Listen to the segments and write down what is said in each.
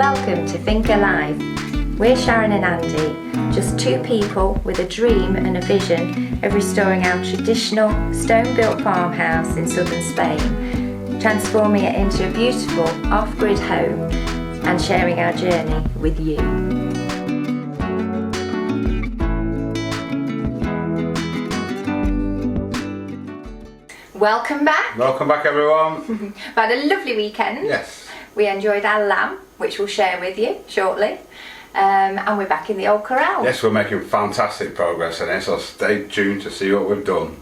Welcome to Think Alive. We're Sharon and Andy, just two people with a dream and a vision of restoring our traditional stone-built farmhouse in southern Spain, transforming it into a beautiful off-grid home and sharing our journey with you. Welcome back. Welcome back, everyone. We've had a lovely weekend. Yes. We enjoyed our lamb, which we'll share with you shortly. And we're back in the old corral. Yes, we're making fantastic progress in it, so stay tuned to see what we've done.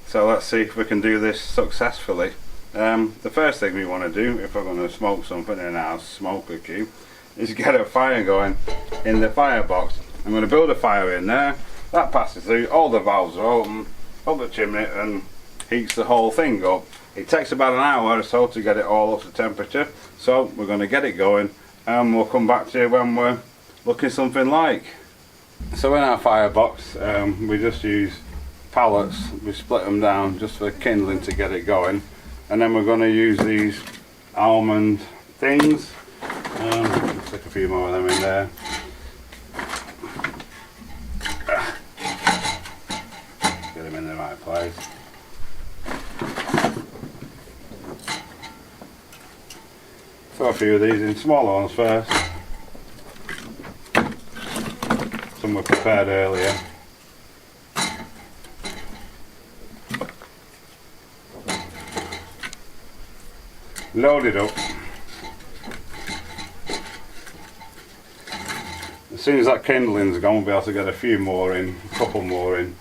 So let's see if we can do this successfully. The first thing we want to do, if we're going to smoke something in our smoker queue, is get a fire going in the firebox. I'm going to build a fire in there. That passes through, all the valves are open, up the chimney and heats the whole thing up. It takes about an hour or so to get it all up to temperature, so we're going to get it going and we'll come back to you when we're looking something like. So in our firebox we just use pallets, we split them down just for kindling to get it going, and then we're going to use these almond things. Let's stick a few more of them in there. Get them in the right place. Throw a few of these in, smaller ones first. Some were prepared earlier. Load it up. As soon as that kindling's gone, we'll be able to get a few more in, a couple more in.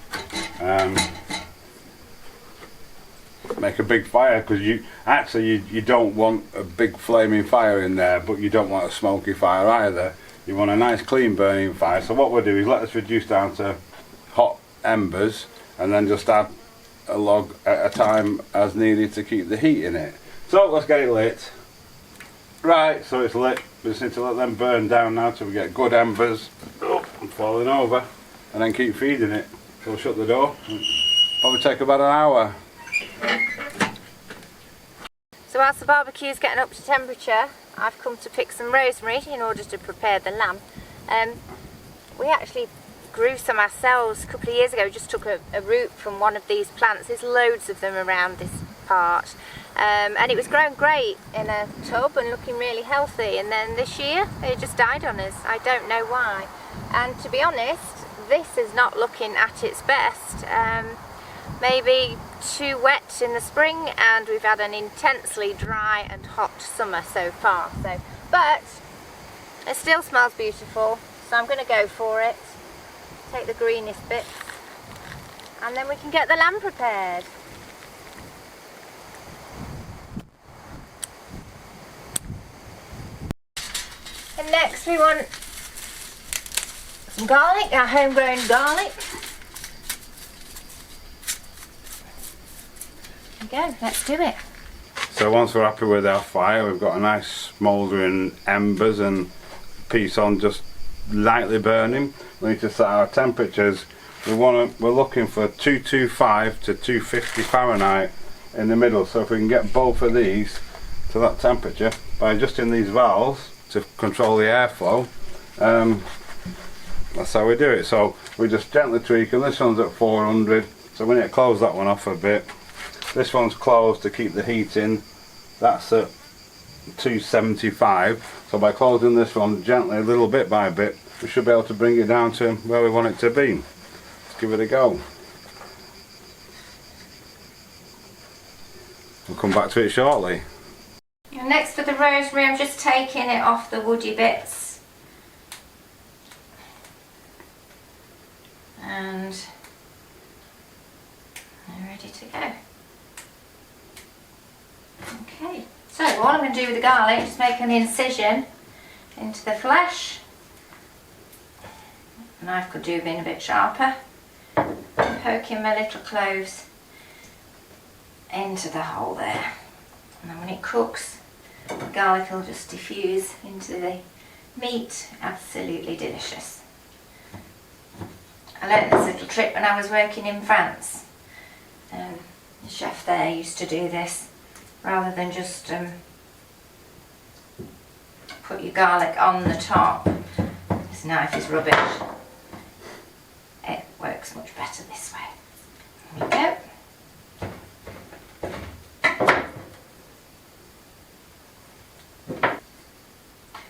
Make a big fire, because you don't want a big flaming fire in there, but you don't want a smoky fire either. You want a nice clean burning fire. So what we'll do is let this reduce down to hot embers and then just add a log at a time as needed to keep the heat in it. So let's get it lit. Right, so it's lit. We just need to let them burn down now till we get good embers. Oh, I'm falling over. And then keep feeding it. So we'll shut the door. Probably take about an hour. So whilst the barbecue's getting up to temperature, I've come to pick some rosemary in order to prepare the lamb. We actually grew some ourselves a couple of years ago. We just took a root from one of these plants. There's loads of them around this part. And it was growing great in a tub and looking really healthy, and then this year it just died on us. I don't know why. And to be honest, this is not looking at its best. Maybe too wet in the spring, and we've had an intensely dry and hot summer so far. But it still smells beautiful, so I'm going to go for it. Take the greenest bits, and then we can get the lamb prepared. And next we want some garlic, our homegrown garlic. There we go, let's do it. So once we're happy with our fire, we've got a nice smouldering embers and piece on just lightly burning. We need to set our temperatures. We're looking for 225 to 250 Fahrenheit in the middle. So if we can get both of these to that temperature by adjusting these valves to control the airflow, that's how we do it. So we just gently tweak, and this one's at 400, so we need to close that one off a bit. This one's closed to keep the heat in, that's at 275, so by closing this one gently, a little bit by bit, we should be able to bring it down to where we want it to be. Let's give it a go. We'll come back to it shortly. And next for the rosemary, I'm just taking it off the woody bits. And they're ready to go. Okay, so what I'm going to do with the garlic is make an incision into the flesh. The knife could do with being a bit sharper. I'm poking my little cloves into the hole there. And then when it cooks, the garlic will just diffuse into the meat. Absolutely delicious. I learnt this little trick when I was working in France. The chef there used to do this rather than just put your garlic on the top. This knife is rubbish. It works much better this way. There we go.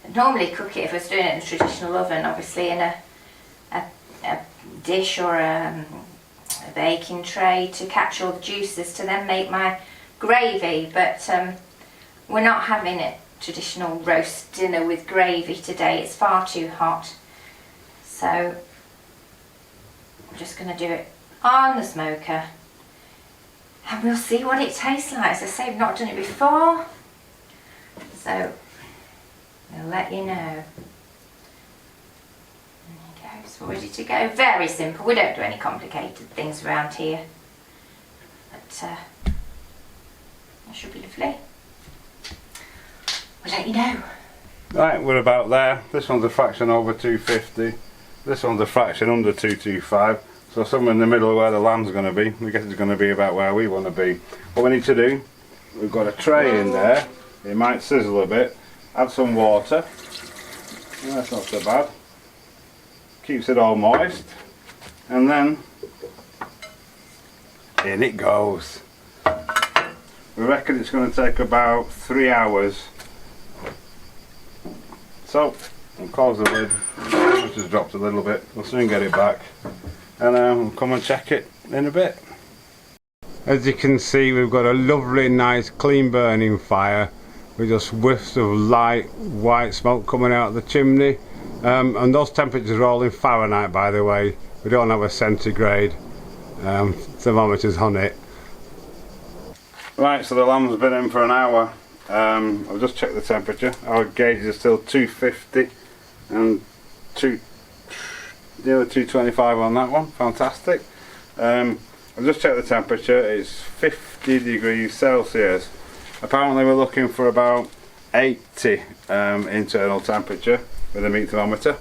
I'd normally cook it, if I was doing it in a traditional oven, obviously in a dish or a baking tray to catch all the juices to then make my gravy, but we're not having a traditional roast dinner with gravy today. It's far too hot, so I'm just going to do it on the smoker and we'll see what it tastes like. As I say, I've not done it before, so I'll let you know. It's ready to go. Very simple. We don't do any complicated things around here, but it should be lovely. We'll let you know. Right, we're about there. This one's a fraction over 250. This one's a fraction under 225. So somewhere in the middle of where the lamb's going to be. We guess it's going to be about where we want to be. What we need to do, we've got a tray in there. It might sizzle a bit. Add some water. That's not so bad. Keeps it all moist, and then in it goes. We reckon it's going to take about 3 hours. So we'll close the lid, which has dropped a little bit. We'll soon get it back, and we'll come and check it in a bit. As you can see, we've got a lovely, nice, clean burning fire with just whiffs of light white smoke coming out of the chimney. And those temperatures are all in Fahrenheit, by the way. We don't have a centigrade thermometers on it. Right, so the lamb's been in for an hour. I've just checked the temperature. Our gauge is still 250 and 225 on that one. Fantastic. I've just checked the temperature. It's 50 degrees Celsius. Apparently we're looking for about 80 internal temperature with a meat thermometer.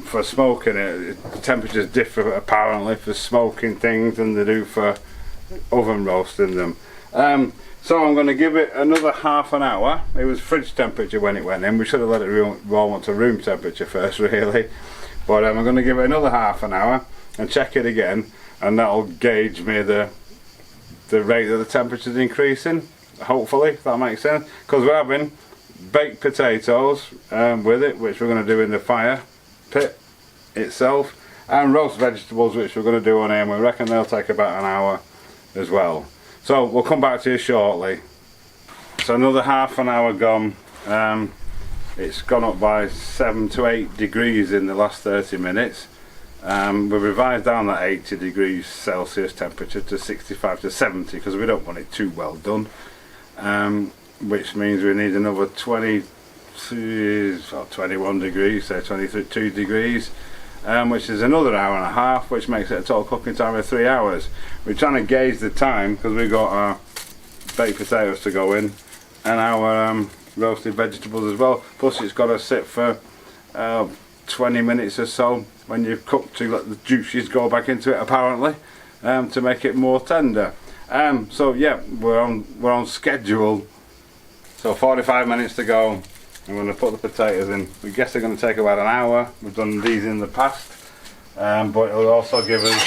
For smoking it, temperatures differ apparently for smoking things than they do for oven roasting them. So I'm going to give it another half an hour. It was fridge temperature when it went in. We should have let it warm up to room temperature first, really. But I'm going to give it another half an hour and check it again, and that'll gauge me the rate that the temperature is increasing, hopefully, if that makes sense, because we're having baked potatoes with it, which we're going to do in the fire pit itself, and roast vegetables, which we're going to do on here, and we reckon they'll take about an hour as well. So we'll come back to you shortly. So another half an hour gone. It's gone up by 7 to 8 degrees in the last 30 minutes. We've revised down that 80 degrees Celsius temperature to 65 to 70 because we don't want it too well done, which means we need another 21 degrees, say 22 degrees, which is another hour and a half, which makes it a total cooking time of 3 hours. We're trying to gauge the time because we've got our baked potatoes to go in and our roasted vegetables as well, plus it's got to sit for 20 minutes or so when you've cooked to let the juices go back into it, apparently, to make it more tender. So yeah, we're on schedule. So 45 minutes to go. I'm going to put the potatoes in. We guess they're going to take about an hour. We've done these in the past, but it'll also give us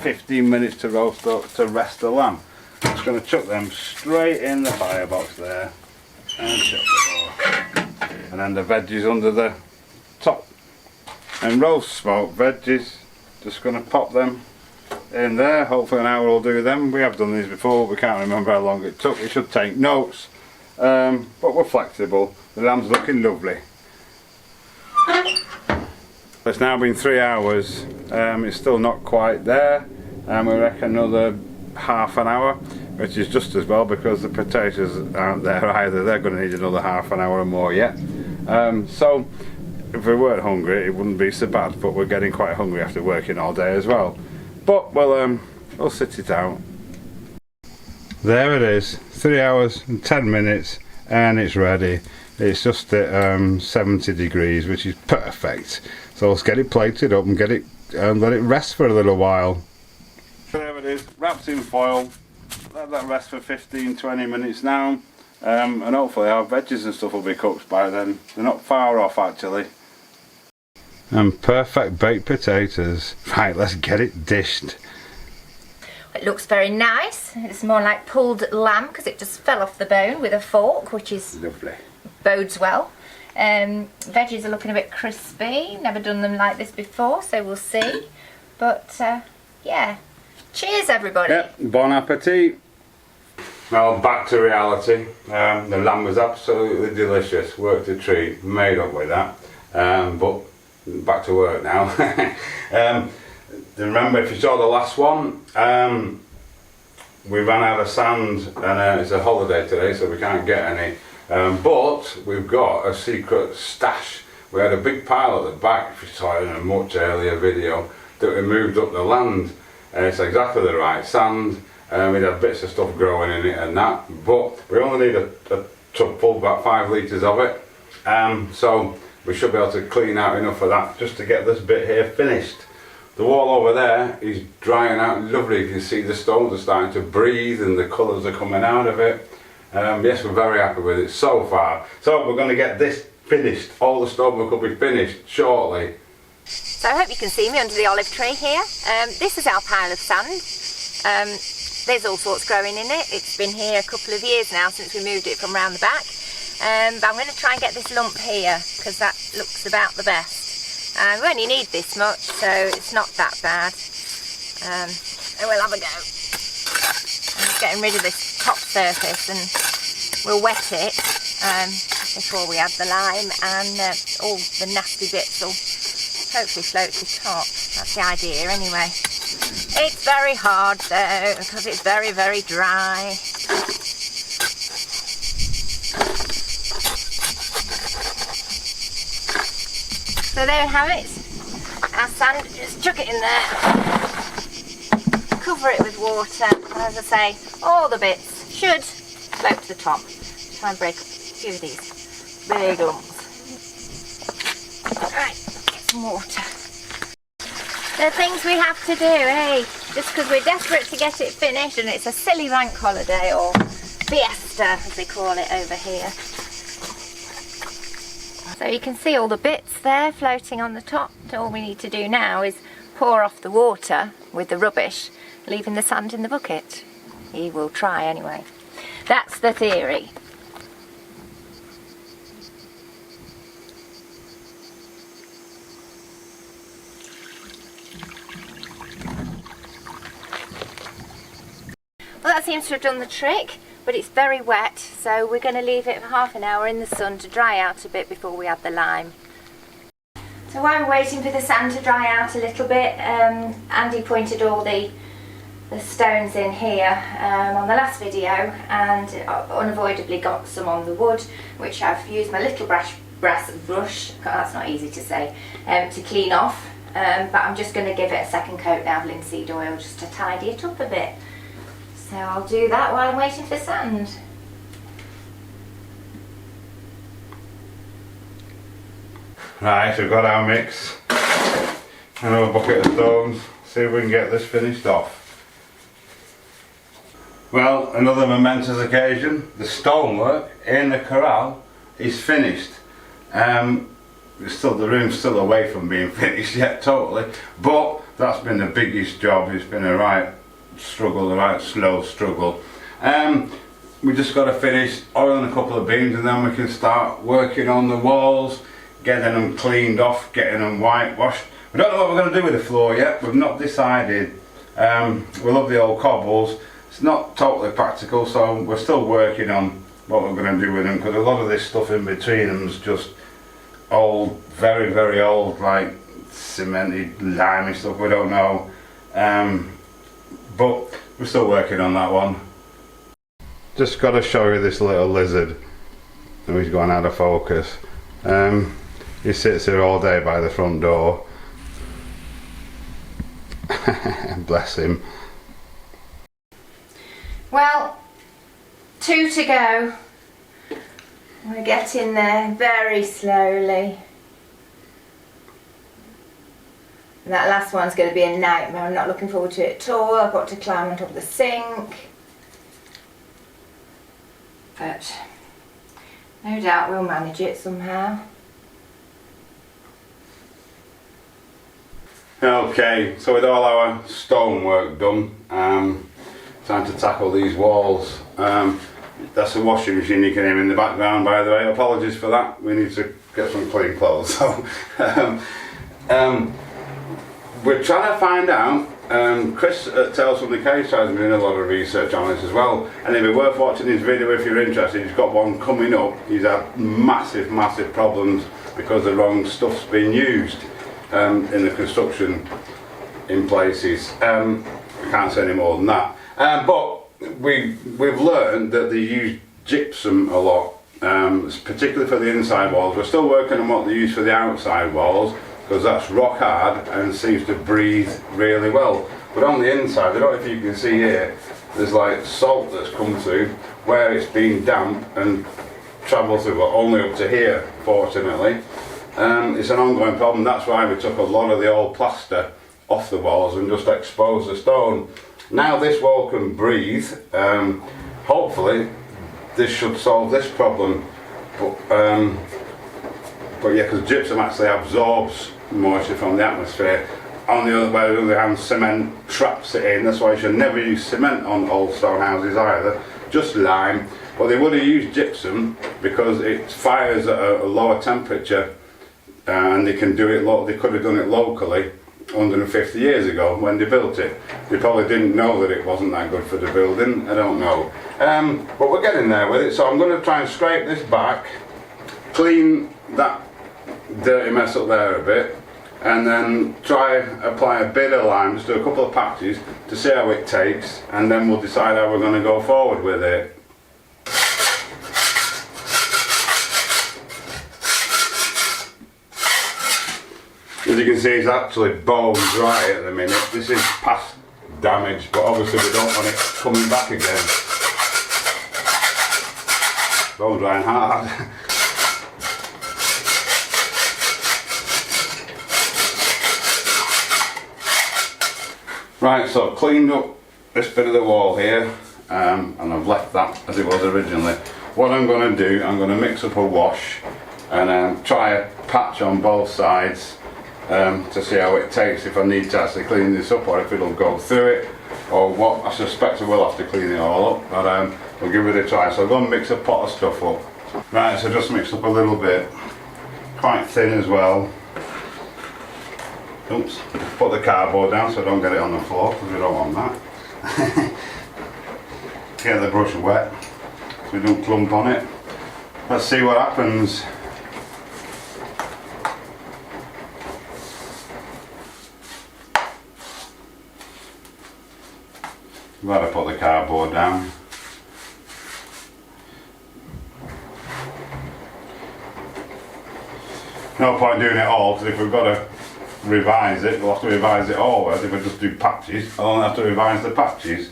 15 minutes to rest the lamb. I'm just going to chuck them straight in the firebox there and shut the door, and then the veggies under the top. And roast smoked veggies, just going to pop them in there. Hopefully an hour will do them. We have done these before, but we can't remember how long it took. We should take notes, but we're flexible. The lamb's looking lovely. It's now been 3 hours. It's still not quite there, and we reckon another half an hour, which is just as well because the potatoes aren't there either. They're going to need another half an hour or more yet. So if we weren't hungry it wouldn't be so bad, but we're getting quite hungry after working all day as well. But we'll sit it out. There it is, 3 hours and 10 minutes and it's ready. It's just at 70 degrees, which is perfect. So let's get it plated up and get it let it rest for a little while. There it is, wrapped in foil. Let that rest for 15-20 minutes now. and hopefully our veggies and stuff will be cooked by then. They're not far off actually. And perfect baked potatoes. Right, let's get it dished. It looks very nice. It's more like pulled lamb because it just fell off the bone with a fork, which is lovely. Bodes well. Veggies are looking a bit crispy. Never done them like this before, so we'll see. But yeah, cheers everybody. Yep, bon appetit. Well, back to reality. The lamb was absolutely delicious. Worked a treat. Made up with that. But back to work now. Remember, if you saw the last one, we ran out of sand, and it's a holiday today, so we can't get any. But we've got a secret stash. We had a big pile at the back, if you saw it in a much earlier video, that we moved up the land. It's exactly the right sand. We'd have bits of stuff growing in it and that, but we only need a tub full, about 5 litres of it. So we should be able to clean out enough of that just to get this bit here finished. The wall over there is drying out lovely. You can see the stones are starting to breathe and the colours are coming out of it. Yes, we're very happy with it so far. So we're going to get this finished. All the stonework will be finished shortly. So I hope you can see me under the olive tree here. This is our pile of sand. There's all sorts growing in it. It's been here a couple of years now since we moved it from round the back. But I'm going to try and get this lump here because that looks about the best. We only need this much, so it's not that bad. And we'll have a go. I'm just getting rid of this top surface, and we'll wet it before we add the lime, and all the nasty bits will hopefully float to the top. That's the idea anyway. It's very hard though, because it's very, very dry. So there you have it. Our sand, just chuck it in there. Cover it with water. As I say, all the bits should float to the top. Try and break up a few of these big lumps. Right, get some water. There are things we have to do, eh? Just because we're desperate to get it finished, and it's a silly bank holiday, or fiesta as they call it over here. So you can see all the bits there floating on the top. All we need to do now is pour off the water with the rubbish, leaving the sand in the bucket. He will try anyway. That's the theory. Well, that seems to have done the trick, but it's very wet, so we're going to leave it for half an hour in the sun to dry out a bit before we add the lime. So while we're waiting for the sand to dry out a little bit, Andy pointed all the stones in here on the last video, and unavoidably got some on the wood, which I've used my little brass brush, that's not easy to say, to clean off, but I'm just going to give it a second coat now of linseed oil just to tidy it up a bit. So I'll do that while I'm waiting for sand. Right, we've got our mix. Another bucket of stones. See if we can get this finished off. Well, another momentous occasion. The stonework in the corral is finished. The room's still away from being finished yet, totally. But that's been the biggest job. It's been a right struggle, a right slow struggle. We just got to finish oiling a couple of beams, and then we can start working on the walls, getting them cleaned off, getting them whitewashed. We don't know what we're going to do with the floor yet. We've not decided. We love the old cobbles. It's not totally practical, so we're still working on what we're going to do with them, because a lot of this stuff in between them is just old, very, very old, like cemented, limey stuff. We don't know. But we're still working on that one. Just got to show you this little lizard. Oh, he's gone out of focus. He sits here all day by the front door. Bless him. Well, 2 to go. We're getting there very slowly. That last one's going to be a nightmare. I'm not looking forward to it at all. I've got to climb on top of the sink. But No doubt we'll manage it somehow. Okay, so with all our stonework done, time to tackle these walls. That's a washing machine you can hear in the background, by the way. Apologies for that. We need to get some clean clothes. So, we're trying to find out. Chris at Tales from the Cave has been doing a lot of research on this as well, and it'd be worth watching his video if you're interested. He's got one coming up. He's had massive problems because the wrong stuff's been used in the construction in places. I can't say any more than that. But we've learned that they use gypsum a lot, particularly for the inside walls. We're still working on what they use for the outside walls, because that's rock hard and seems to breathe really well. But on the inside, I don't know if you can see here, there's like salt that's come through where it's been damp and travelled through, but only up to here, fortunately. It's an ongoing problem. That's why we took a lot of the old plaster off the walls and just exposed the stone. Now this wall can breathe. Hopefully this should solve this problem. But yeah, because gypsum actually absorbs moisture from the atmosphere. On the other hand, cement traps it in. That's why you should never use cement on old stone houses either, just lime. But they would have used gypsum because it fires at a lower temperature, and they can do it. They could have done it locally 150 years ago when they built it. They probably didn't know that it wasn't that good for the building. I don't know. But we're getting there with it. So I'm going to try and scrape this back, clean that dirty mess up there a bit, and then apply a bit of lime, just do a couple of patches to see how it takes, and then we'll decide how we're going to go forward with it. As you can see, it's actually bone dry at the minute. This is past damage, but obviously we don't want it coming back again. Bone dry and hard. Right, so I've cleaned up this bit of the wall here, and I've left that as it was originally. What I'm going to do, I'm going to mix up a wash and try a patch on both sides to see how it takes, if I need to actually clean this up or if it'll go through it or what. I suspect I will have to clean it all up, but we'll give it a try. So I'll go and mix a pot of stuff up. Right, so just mixed up a little bit, quite thin as well. Oops, put the cardboard down so I don't get it on the floor, because we don't want that. Get the brush wet so we don't clump on it. Let's see what happens. Glad I put the cardboard down. No point doing it all, because if we've got to revise it, we'll have to revise it always. If we just do patches, I'll only have to revise the patches.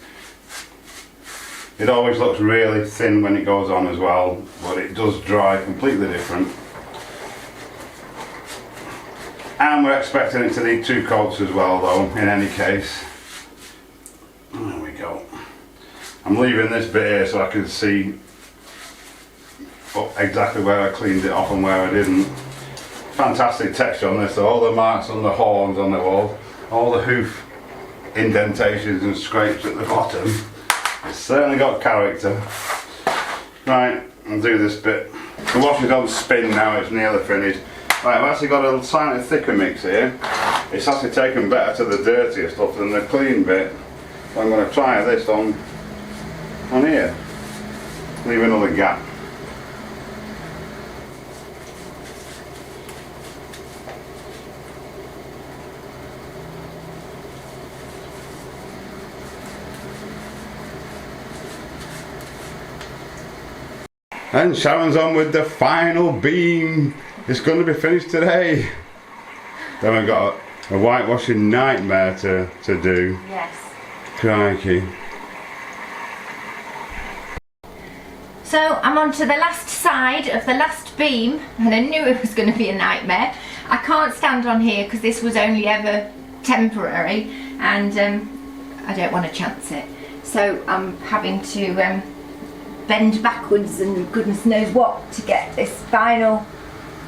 It always looks really thin when it goes on as well, but it does dry completely different. And we're expecting it to need 2 coats as well though, in any case. There we go. I'm leaving this bit here so I can see exactly where I cleaned it off and where I didn't. Fantastic texture on this, so all the marks on the horns on the wall, all the hoof indentations and scrapes at the bottom. It's certainly got character. Right, I'll do this bit. The wash is on spin now, it's nearly finished. Right, I've actually got a slightly thicker mix here. It's actually taken better to the dirtier stuff than the clean bit. So I'm going to try this on here. Leave another gap. And Sharon's on with the final beam. It's going to be finished today. Then we've got a whitewashing nightmare to do. Yes. Crikey. So I'm on to the last side of the last beam, and I knew it was going to be a nightmare. I can't stand on here because this was only ever temporary, and I don't want to chance it. So I'm having to bend backwards and goodness knows what to get this final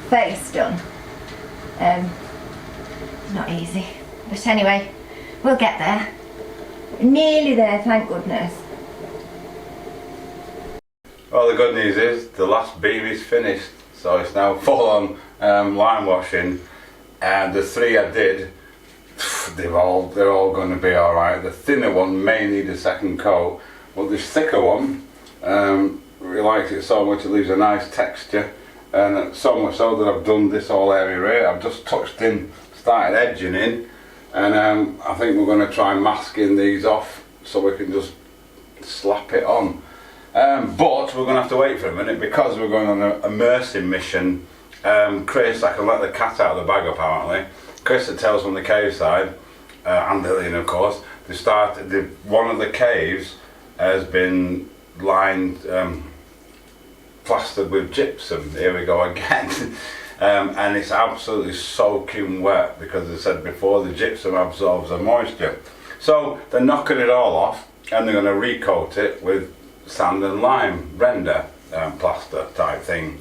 face done. Not easy, but anyway, we'll get there. Nearly there, thank goodness. Well, the good news is the last beam is finished, so it's now full on line washing, and the 3 I did, they're all going to be alright. The thinner one may need a second coat, but this thicker one, we liked it so much it leaves a nice texture, and so much so that I've done this whole area here. I've just touched in, started edging in, and I think we're going to try masking these off so we can just slap it on. But we're going to have to wait for a minute because we're going on a immersing mission. Chris, I can let the cat out of the bag apparently. Chris at Tales from the Cave side, and Lillian of course, one of the caves has been lined, plastered with gypsum. Here we go again. And it's absolutely soaking wet because, as I said before, the gypsum absorbs the moisture. So they're knocking it all off and they're going to recoat it with sand and lime render plaster type thing.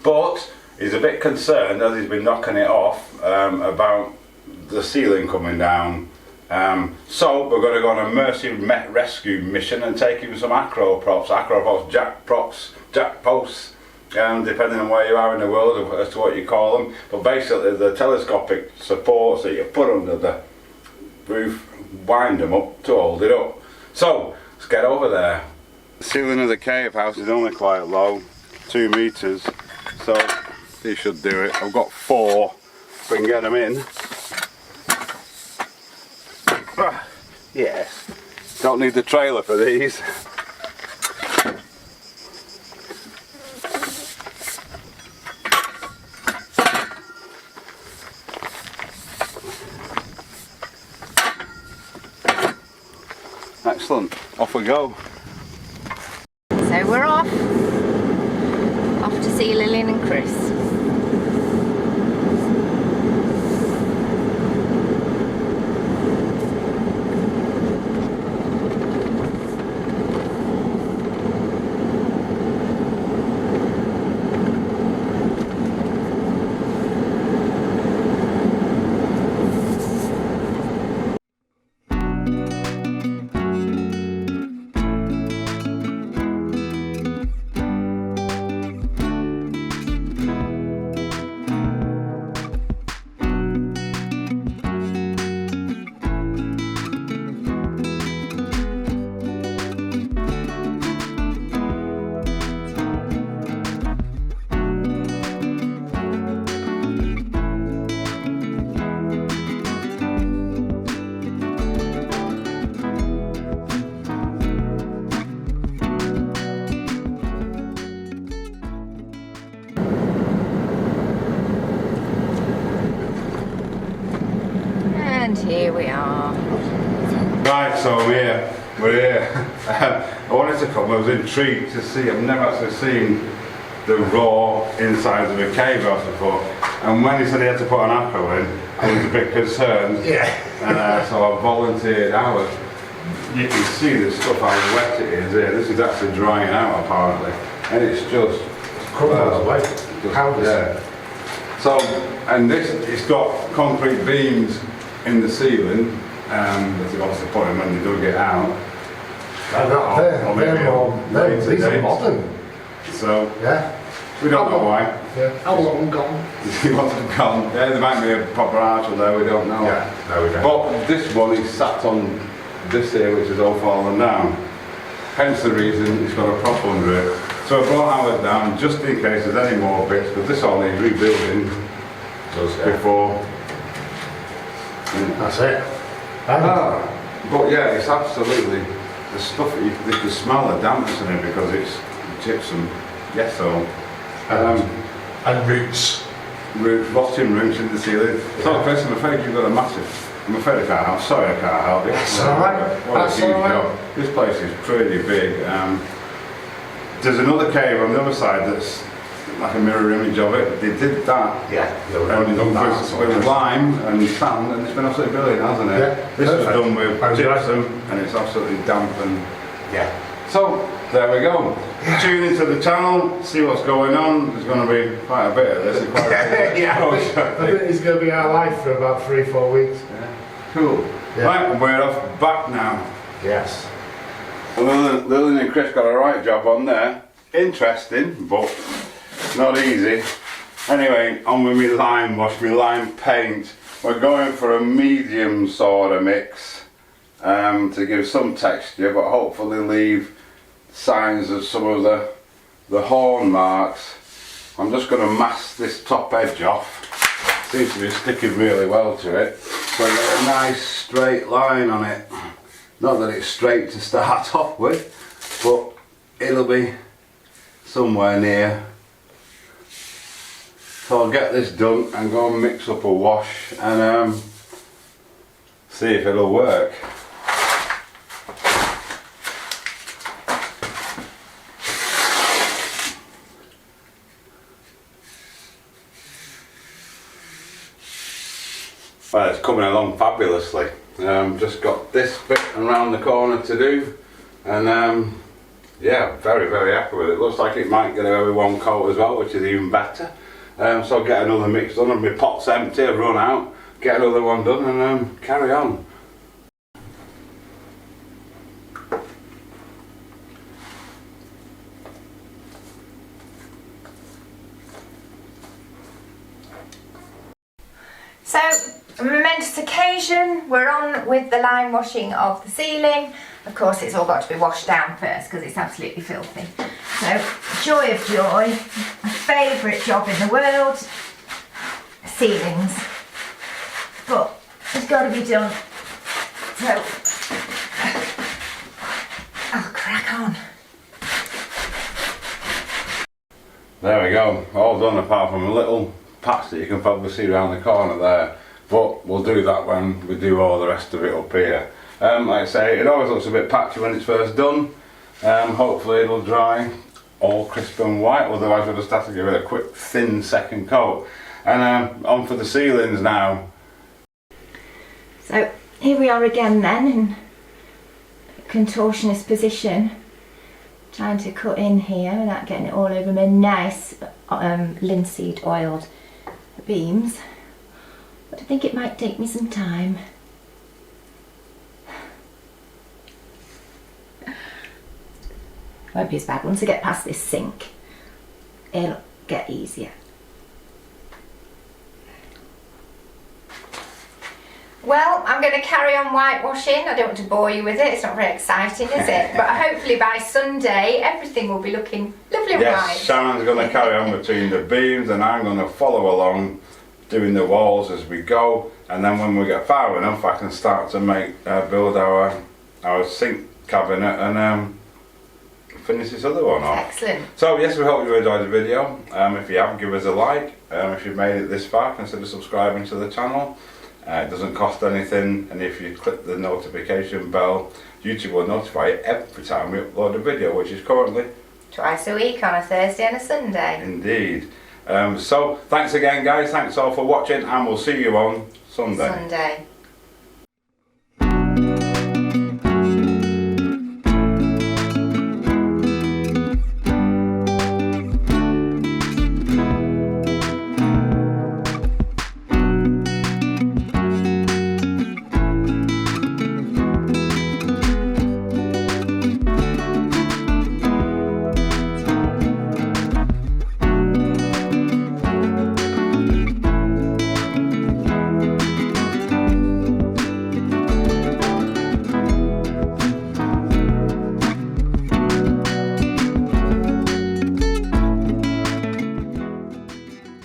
But he's a bit concerned, as he's been knocking it off, about the ceiling coming down. So we're going to go on a mercy rescue mission and take him some acro props, jack posts, depending on where you are in the world as to what you call them. But basically the telescopic supports that you put under the roof, wind them up to hold it up. So let's get over there. The ceiling of the cave house is only quite low, 2 meters, so he should do it. I've got 4, if we can get them in. Yes, don't need the trailer for these. Excellent, off we go. So we're off to see Lillian and Chris. And here we are. Right, so we're here. I wanted to come, I was intrigued to see, I've never actually seen the raw insides of a cave house before. And when he said he had to put an acro in, I was a bit concerned. Yeah. And so I volunteered hours. You can see the stuff, how wet it is here. This is actually drying out apparently. And it's just... Yeah. So, and this, it's got concrete beams in the ceiling, that you obviously put in when you dug it out. These are modern. So, yeah. We don't know why. Yeah. How long gone? He wants them gone. Yeah, there might be a proper arch there, we don't know. Yeah, no, we don't. But this one is sat on this here, which is all fallen down. Hence the reason it's got a prop under it. So I brought ours down just in case there's any more bits, because this all needs rebuilding before. That's it. But yeah, it's absolutely the stuff. You can smell the dampness in it because it's gypsum, gesso, and roots, rotting roots in the ceiling. So Chris, I'm afraid you've got a massive. I'm afraid I can't help. Sorry, I can't help you. That's alright. What a huge job. This place is pretty big. There's another cave on the other side that's like a mirror image of it. They did that. Yeah. With lime and sand, and it's been absolutely brilliant, hasn't it? Yeah. This was done with gypsum, and it's absolutely damp and So there we go. Tune into the channel, see what's going on. There's going to be quite a bit of this. Yeah, I think it's going to be our life for about 3-4 weeks. Yeah. Cool. Yeah. Right, we're off back now. Yes. Lillian and Chris got a right job on there. Interesting, but not easy. Anyway, on with me lime wash, me lime paint. We're going for a medium sort of mix to give some texture, but hopefully leave signs of some of the horn marks. I'm just going to mask this top edge off. Seems to be sticking really well to it. So I get a nice straight line on it. Not that it's straight to start off with, but it'll be somewhere near. So I'll get this done and go and mix up a wash and see if it'll work. Well, it's coming along fabulously. Just got this bit around the corner to do, and yeah, very, very happy with it. Looks like it might get over one coat as well, which is even better. So I'll get another mix done, and my pot's empty, I've run out, get another one done and carry on. So, a momentous occasion, we're on with the lime washing of the ceiling. Of course it's all got to be washed down first because it's absolutely filthy. So, joy of joy, my favourite job in the world, ceilings. But it's got to be done. So, I'll crack on. There we go, all done apart from a little patch that you can probably see around the corner there. But we'll do that when we do all the rest of it up here. Like I say, it always looks a bit patchy when it's first done. Hopefully it'll dry all crisp and white, otherwise we'll just have to give it a quick thin second coat. And on for the ceilings now. So here we are again then in contortionist position, trying to cut in here without getting it all over my nice linseed oiled beams. But I think it might take me some time. Won't be as bad once I get past this sink. It'll get easier. Well, I'm going to carry on whitewashing. I don't want to bore you with it. It's not very exciting, is it? But hopefully by Sunday, everything will be looking lovely and yes, white. Sharon's going to carry on between the beams and I'm going to follow along doing the walls as we go. And then when we get far enough, I can start to build our sink cabinet and finish this other one off. Excellent. So yes, we hope you enjoyed the video. If you have, give us a like. If you've made it this far, consider subscribing to the channel. It doesn't cost anything, and if you click the notification bell, YouTube will notify you every time we upload a video, which is currently twice a week on a Thursday and a Sunday. Indeed. So thanks again guys, thanks all for watching, and we'll see you on Sunday.